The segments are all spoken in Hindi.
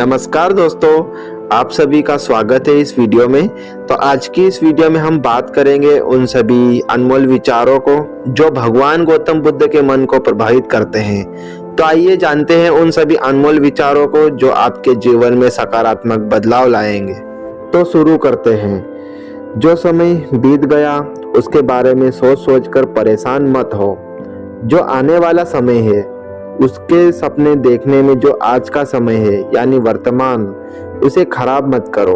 नमस्कार दोस्तों, आप सभी का स्वागत है इस वीडियो में। तो आज की इस वीडियो में हम बात करेंगे उन सभी अनमोल विचारों को जो भगवान गौतम बुद्ध के मन को प्रभावित करते हैं। तो आइए जानते हैं उन सभी अनमोल विचारों को जो आपके जीवन में सकारात्मक बदलाव लाएंगे। तो शुरू करते हैं। जो समय बीत गया उसके बारे में सोच सोचकर परेशान मत हो। जो आने वाला समय है उसके सपने देखने में जो आज का समय है यानी वर्तमान, उसे खराब मत करो।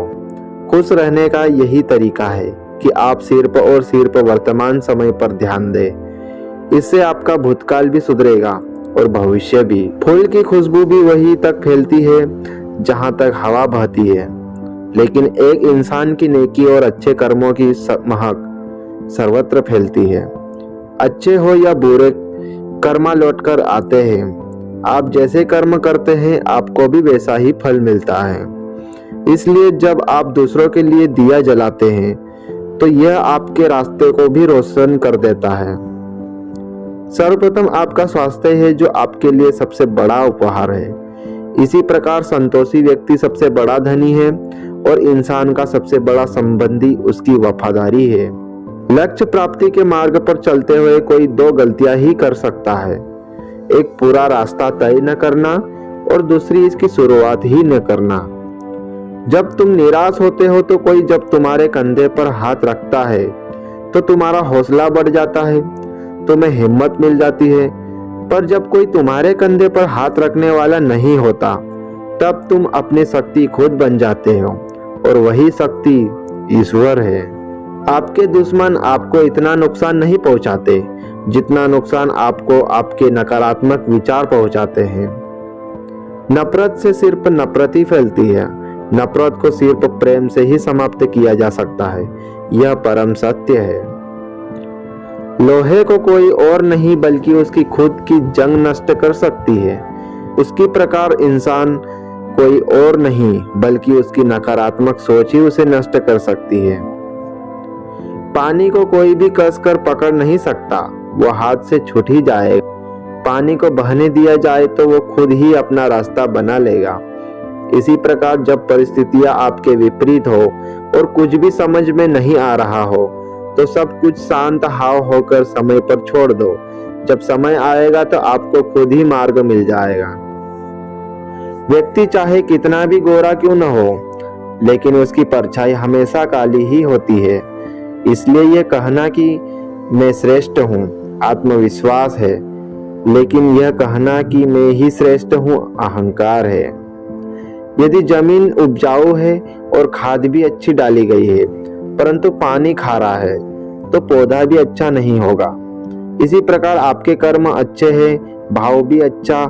खुश रहने का यही तरीका है कि आप सिर्फ और सिर्फ वर्तमान समय पर ध्यान दें। इससे आपका भूतकाल भी सुधरेगा और भविष्य भी। फूल की खुशबू भी वहीं तक फैलती है जहां तक हवा बहती है, लेकिन एक इंसान की नेकी और अच्छे कर्मों की महक सर्वत्र फैलती है। अच्छे हो या बुरे कर्म लौट कर आते हैं। आप जैसे कर्म करते हैं आपको भी वैसा ही फल मिलता है। इसलिए जब आप दूसरों के लिए दिया जलाते हैं तो यह आपके रास्ते को भी रोशन कर देता है। सर्वप्रथम आपका स्वास्थ्य है जो आपके लिए सबसे बड़ा उपहार है। इसी प्रकार संतोषी व्यक्ति सबसे बड़ा धनी है और इंसान का सबसे बड़ा संबंधी उसकी वफादारी है। लक्ष्य प्राप्ति के मार्ग पर चलते हुए कोई दो गलतियां ही कर सकता है। एक पूरा रास्ता तय न करना और दूसरी इसकी शुरुआत ही न करना। जब तुम निराश होते हो तो कोई जब तुम्हारे कंधे पर हाथ रखता है तो तुम्हारा हौसला बढ़ जाता है, तुम्हें हिम्मत मिल जाती है। पर जब कोई तुम्हारे कंधे पर हाथ रखने वाला नहीं होता तब तुम अपनी शक्ति खुद बन जाते हो और वही शक्ति ईश्वर है। आपके दुश्मन आपको इतना नुकसान नहीं पहुंचाते जितना नुकसान आपको आपके नकारात्मक विचार पहुंचाते हैं। नफरत से सिर्फ नफरत ही फैलती है। नफरत को सिर्फ प्रेम से ही समाप्त किया जा सकता है, यह परम सत्य है। लोहे को कोई और नहीं बल्कि उसकी खुद की जंग नष्ट कर सकती है। उसकी प्रकार इंसान कोई और नहीं बल्कि उसकी नकारात्मक सोच ही उसे नष्ट कर सकती है। पानी को कोई भी कसकर पकड़ नहीं सकता, वो हाथ से छूट ही जाए। पानी को बहने दिया जाए तो वो खुद ही अपना रास्ता बना लेगा। इसी प्रकार जब परिस्थितियां आपके विपरीत हो और कुछ भी समझ में नहीं आ रहा हो तो सब कुछ शांत हाव होकर समय पर छोड़ दो। जब समय आएगा तो आपको खुद ही मार्ग मिल जाएगा। व्यक्ति चाहे कितना भी गोरा क्यों न हो, लेकिन उसकी परछाई हमेशा काली ही होती है। इसलिए यह कहना कि मैं श्रेष्ठ हूँ आत्मविश्वास है, लेकिन यह कहना कि मैं ही श्रेष्ठ हूँ अहंकार है। यदि जमीन उपजाऊ है और खाद भी अच्छी डाली गई है परंतु पानी खारा है तो पौधा भी अच्छा नहीं होगा। इसी प्रकार आपके कर्म अच्छे हैं, भाव भी अच्छा,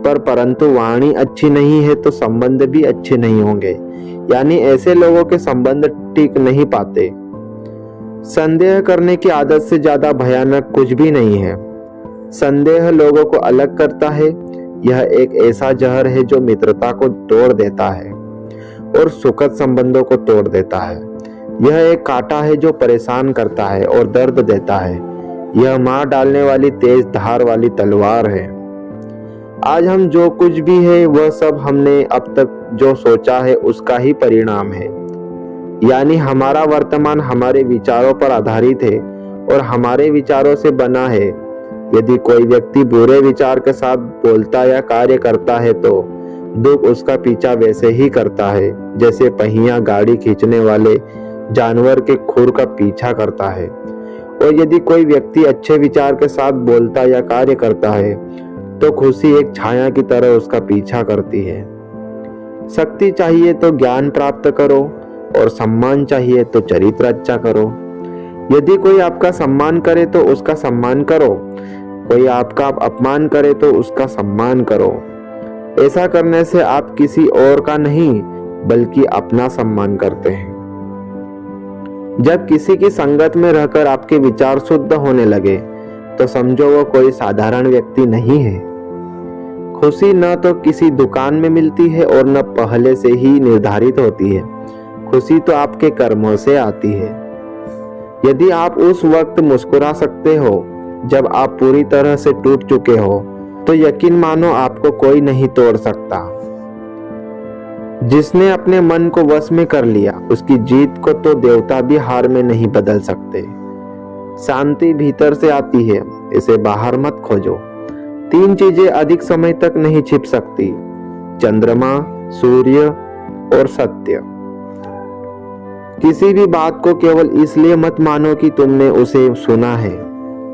परंतु वाणी अच्छी नहीं है तो संबंध भी अच्छे नहीं होंगे। यानी ऐसे लोगों के संबंध टिक नहीं पाते। संदेह करने की आदत से ज्यादा भयानक कुछ भी नहीं है। संदेह लोगों को अलग करता है। यह एक ऐसा जहर है जो मित्रता को तोड़ देता है और सुखद संबंधों को तोड़ देता है। यह एक कांटा है जो परेशान करता है और दर्द देता है। यह मार डालने वाली तेज धार वाली तलवार है। आज हम जो कुछ भी है वह सब हमने अब तक जो सोचा है उसका ही परिणाम है। यानी हमारा वर्तमान हमारे विचारों पर आधारित है और हमारे विचारों से बना है। यदि कोई व्यक्ति बुरे विचार के साथ बोलता या कार्य करता है तो दुख उसका पीछा वैसे ही करता है जैसे पहिया गाड़ी खींचने वाले जानवर के खुर का पीछा करता है। और यदि कोई व्यक्ति अच्छे विचार के साथ बोलता या कार्य करता है तो खुशी एक छाया की तरह उसका पीछा करती है। शक्ति चाहिए तो ज्ञान प्राप्त करो और सम्मान चाहिए तो चरित्र अच्छा करो। यदि कोई आपका सम्मान करे तो उसका सम्मान करो, कोई आपका अपमान करे तो उसका सम्मान करो। ऐसा करने से आप किसी और का नहीं बल्कि अपना सम्मान करते हैं। जब किसी की संगत में रहकर आपके विचार शुद्ध होने लगे तो समझो वो कोई साधारण व्यक्ति नहीं है। खुशी न तो किसी दुकान में मिलती है और न पहले से ही निर्धारित होती है। खुशी तो आपके कर्मों से आती है। यदि आप उस वक्त मुस्कुरा सकते हो जब आप पूरी तरह से टूट चुके हो तो यकीन मानो आपको कोई नहीं तोड़ सकता। जिसने अपने मन को वश में कर लिया, उसकी जीत को तो देवता भी हार में नहीं बदल सकते। शांति भीतर से आती है, इसे बाहर मत खोजो। 3 चीजें अधिक समय तक नहीं छिप सकती, चंद्रमा, सूर्य और सत्य। किसी भी बात को केवल इसलिए मत मानो कि तुमने उसे सुना है।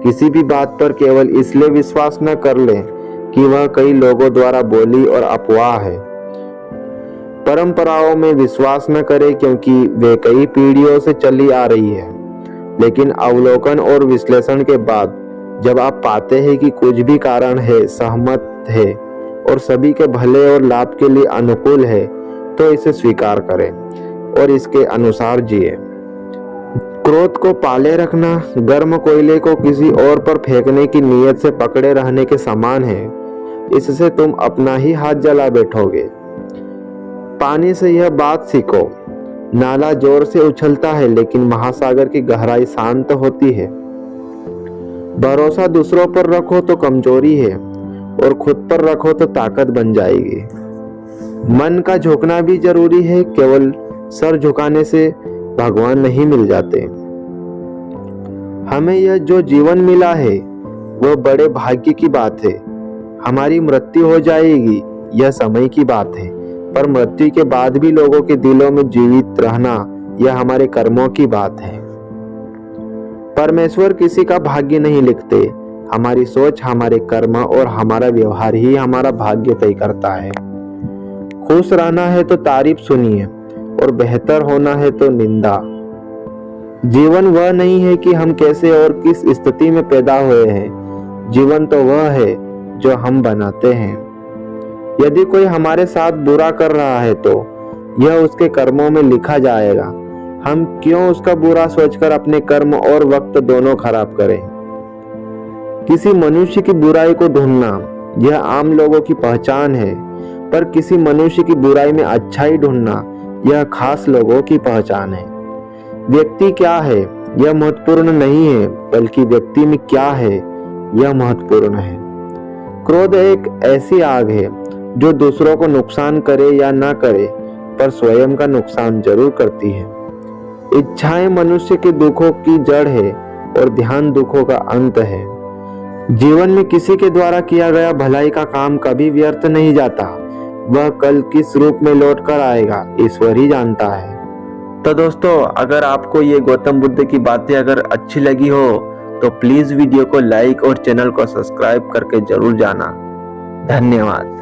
किसी भी बात पर केवल इसलिए विश्वास न कर ले कि वह कई लोगों द्वारा बोली और अफवाह है। परंपराओं में विश्वास न करें क्योंकि वे कई पीढ़ियों से चली आ रही है। लेकिन अवलोकन और विश्लेषण के बाद जब आप पाते हैं कि कुछ भी कारण है, सहमत है और सभी के भले और लाभ के लिए अनुकूल है, तो इसे स्वीकार करें और इसके अनुसार जिए। क्रोध को पाले रखना गर्म कोयले को किसी और पर फेंकने की नीयत से पकड़े रहने के समान है। इससे तुम अपना ही हाथ जला बैठोगे। पानी से यह बात सीखो, नाला जोर से उछलता है लेकिन महासागर की गहराई शांत होती है। भरोसा दूसरों पर रखो तो कमजोरी है और खुद पर रखो तो ताकत बन जाएगी। मन का झुकना भी जरूरी है, केवल सर झुकाने से भगवान नहीं मिल जाते। हमें यह जो जीवन मिला है वह बड़े भाग्य की बात है। हमारी मृत्यु हो जाएगी, यह समय की बात है, पर मृत्यु के बाद भी लोगों के दिलों में जीवित रहना यह हमारे कर्मों की बात है। परमेश्वर किसी का भाग्य नहीं लिखते, हमारी सोच, हमारे कर्म और हमारा व्यवहार ही हमारा भाग्य तय करता है। खुश रहना है तो तारीफ सुनिए और बेहतर होना है तो निंदा। जीवन वह नहीं है कि हम कैसे और किस स्थिति में पैदा हुए हैं, जीवन तो वह है जो हम बनाते हैं। यदि कोई हमारे साथ बुरा कर रहा है तो यह उसके कर्मों में लिखा जाएगा। हम क्यों उसका बुरा सोचकर अपने कर्म और वक्त दोनों खराब करें। किसी मनुष्य की बुराई को ढूंढना यह आम लोगों की पहचान है, पर किसी मनुष्य की बुराई में अच्छाई ढूंढना यह खास लोगों की पहचान है। व्यक्ति क्या है यह महत्वपूर्ण नहीं है, बल्कि व्यक्ति में क्या है यह महत्वपूर्ण है। क्रोध एक ऐसी आग है जो दूसरों को नुकसान करे या ना करे, पर स्वयं का नुकसान जरूर करती है। इच्छाएं मनुष्य के दुखों की जड़ है और ध्यान दुखों का अंत है। जीवन में किसी के द्वारा किया गया भलाई का काम कभी व्यर्थ नहीं जाता। वह कल किस रूप में लौट कर आएगा ईश्वर ही जानता है। तो दोस्तों, अगर आपको ये गौतम बुद्ध की बातें अगर अच्छी लगी हो तो प्लीज वीडियो को लाइक और चैनल को सब्सक्राइब करके जरूर जाना। धन्यवाद।